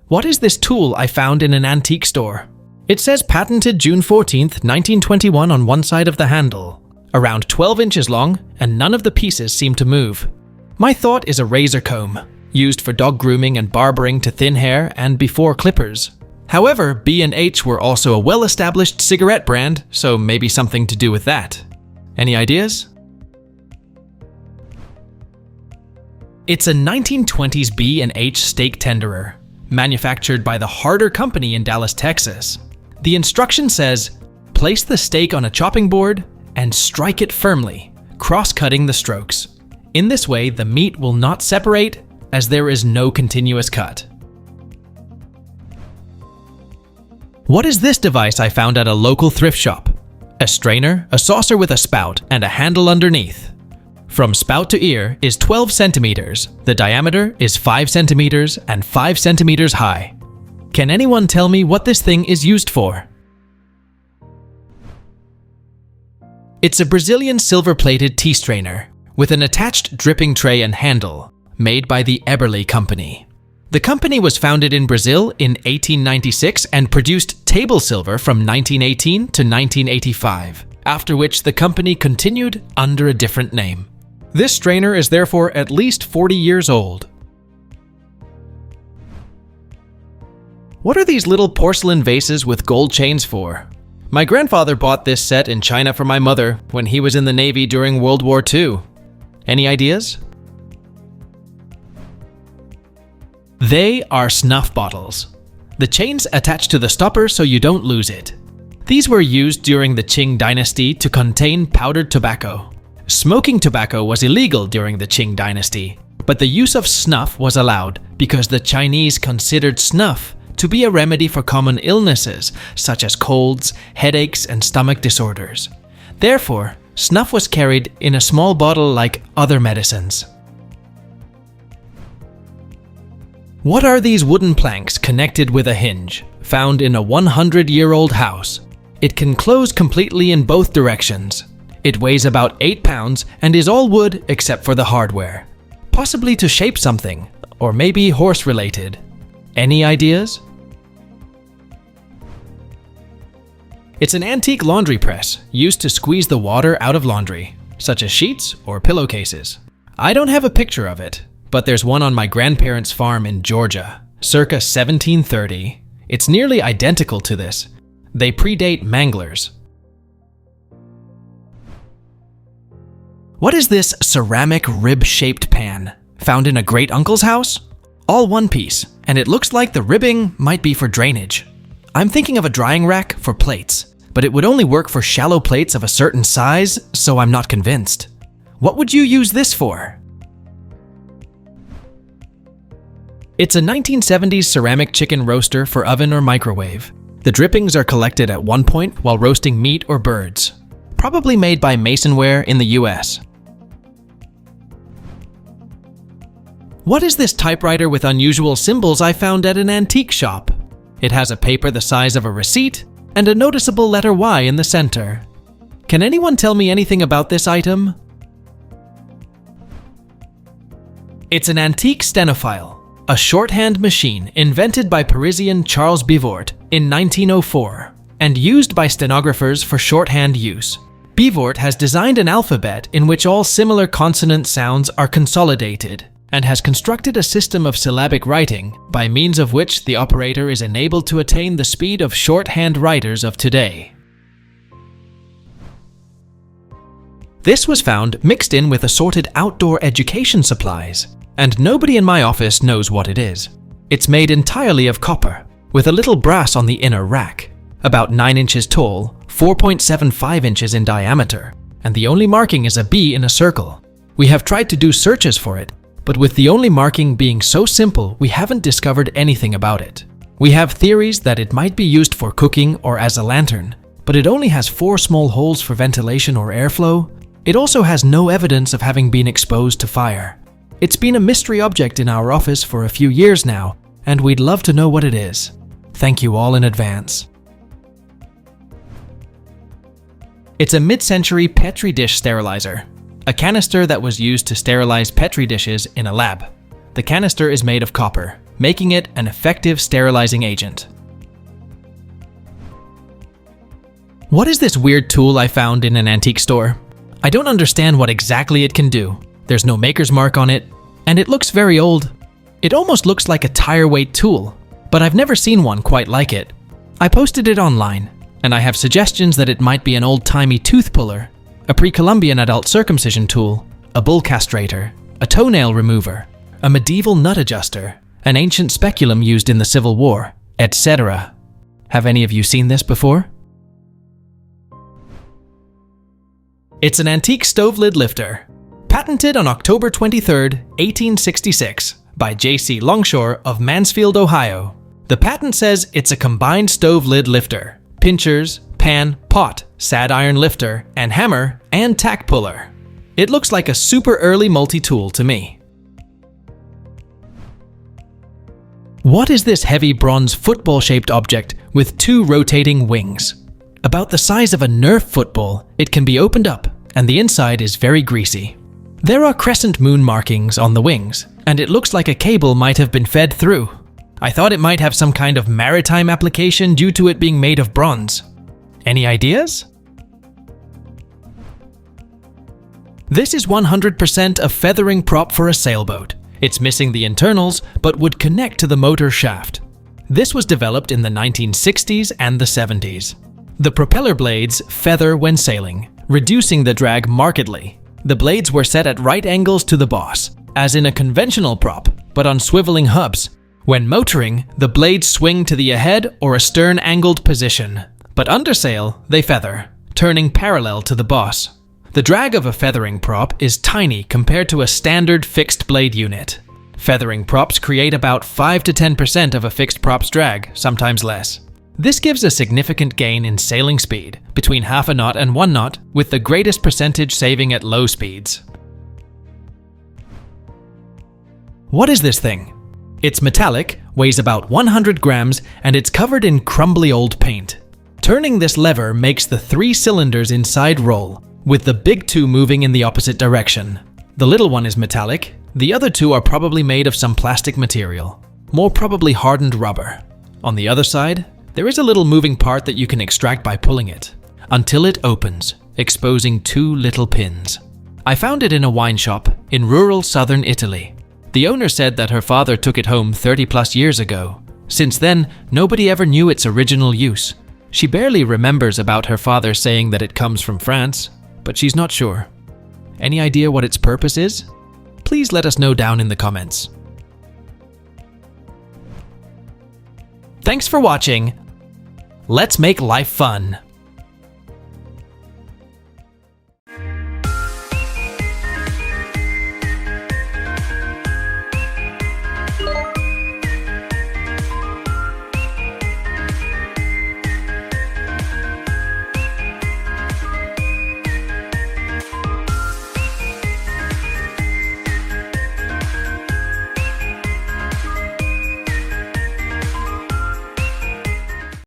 What is this tool I found in an antique store? It says patented June 14th, 1921 on one side of the handle, around 12 inches long, and none of the pieces seem to move. My thought is a razor comb, used for dog grooming and barbering to thin hair and before clippers. However, B&H were also a well-established cigarette brand, so maybe something to do with that. Any ideas? It's a 1920s B&H steak tenderer, manufactured by the Harder Company in Dallas, Texas. The instruction says, place the steak on a chopping board and strike it firmly, cross-cutting the strokes. In this way, the meat will not separate as there is no continuous cut. What is this device I found at a local thrift shop? A strainer, a saucer with a spout, and a handle underneath. From spout to ear is 12 centimeters. The diameter is 5 centimeters and 5 centimeters high. Can anyone tell me what this thing is used for? It's a Brazilian silver-plated tea strainer with an attached dripping tray and handle, made by the Eberle Company. The company was founded in Brazil in 1896 and produced table silver from 1918 to 1985, after which the company continued under a different name. This strainer is therefore at least 40 years old. What are these little porcelain vases with gold chains for? My grandfather bought this set in China for my mother when he was in the Navy during World War II. Any ideas? They are snuff bottles. The chains attach to the stopper so you don't lose it. These were used during the Qing dynasty to contain powdered tobacco. Smoking tobacco was illegal during the Qing dynasty, but the use of snuff was allowed because the Chinese considered snuff to be a remedy for common illnesses such as colds, headaches, and stomach disorders. Therefore, snuff was carried in a small bottle like other medicines. What are these wooden planks connected with a hinge, found in a 100-year-old house? It can close completely in both directions. It weighs about 8 pounds and is all wood except for the hardware. Possibly to shape something, or maybe horse-related. Any ideas? It's an antique laundry press used to squeeze the water out of laundry, such as sheets or pillowcases. I don't have a picture of it, but there's one on my grandparents' farm in Georgia, circa 1730. It's nearly identical to this. They predate manglers. What is this ceramic rib-shaped pan, found in a great-uncle's house? All one piece, and it looks like the ribbing might be for drainage. I'm thinking of a drying rack for plates, but it would only work for shallow plates of a certain size, so I'm not convinced. What would you use this for? It's a 1970s ceramic chicken roaster for oven or microwave. The drippings are collected at one point while roasting meat or birds. Probably made by Masonware in the US. What is this typewriter with unusual symbols I found at an antique shop? It has a paper the size of a receipt and a noticeable letter Y in the center. Can anyone tell me anything about this item? It's an antique stenophile, a shorthand machine invented by Parisian Charles Bivort in 1904 and used by stenographers for shorthand use. Bivort has designed an alphabet in which all similar consonant sounds are consolidated and has constructed a system of syllabic writing by means of which the operator is enabled to attain the speed of shorthand writers of today. This was found mixed in with assorted outdoor education supplies, and nobody in my office knows what it is. It's made entirely of copper, with a little brass on the inner rack, about 9 inches tall, 4.75 inches in diameter, and the only marking is a B in a circle. We have tried to do searches for it, but with the only marking being so simple, we haven't discovered anything about it. We have theories that it might be used for cooking or as a lantern, but it only has 4 small holes for ventilation or airflow. It also has no evidence of having been exposed to fire. It's been a mystery object in our office for a few years now, and we'd love to know what it is. Thank you all in advance. It's a mid-century Petri dish sterilizer. a canister that was used to sterilize Petri dishes in a lab. The canister is made of copper, making it an effective sterilizing agent. What is this weird tool I found in an antique store? I don't understand what exactly it can do. There's no maker's mark on it, and it looks very old. It almost looks like a tire weight tool, but I've never seen one quite like it. I posted it online, and I have suggestions that it might be an old-timey tooth puller, a pre-Columbian adult circumcision tool, a bull castrator, a toenail remover, a medieval nut adjuster, an ancient speculum used in the Civil War, etc. Have any of you seen this before? It's an antique stove lid lifter, patented on October 23, 1866, by J.C. Longshore of Mansfield, Ohio. The patent says it's a combined stove lid lifter, pinchers, pan, pot, sad iron lifter, and hammer, and tack puller. It looks like a super early multi-tool to me. What is this heavy bronze football-shaped object with two rotating wings? About the size of a Nerf football, it can be opened up, and the inside is very greasy. There are crescent moon markings on the wings, and it looks like a cable might have been fed through. I thought it might have some kind of maritime application due to it being made of bronze. Any ideas? This is 100% a feathering prop for a sailboat. It's missing the internals, but would connect to the motor shaft. This was developed in the 1960s and the 70s. The propeller blades feather when sailing, reducing the drag markedly. The blades were set at right angles to the boss, as in a conventional prop, but on swiveling hubs. When motoring, the blades swing to the ahead or a stern-angled position, but under sail, they feather, turning parallel to the boss. The drag of a feathering prop is tiny compared to a standard fixed blade unit. Feathering props create about 5 to 10% of a fixed prop's drag, sometimes less. This gives a significant gain in sailing speed, between half a knot and 1 knot, with the greatest percentage saving at low speeds. What is this thing? It's metallic, weighs about 100 grams, and it's covered in crumbly old paint. Turning this lever makes the 3 cylinders inside roll, with the big 2 moving in the opposite direction. The little one is metallic, the other 2 are probably made of some plastic material, more probably hardened rubber. On the other side, there is a little moving part that you can extract by pulling it, until it opens, exposing 2 little pins. I found it in a wine shop in rural southern Italy. The owner said that her father took it home 30 plus years ago. Since then, nobody ever knew its original use. She barely remembers about her father saying that it comes from France, but she's not sure. Any idea what its purpose is? Please let us know down in the comments. Thanks for watching. Let's make life fun.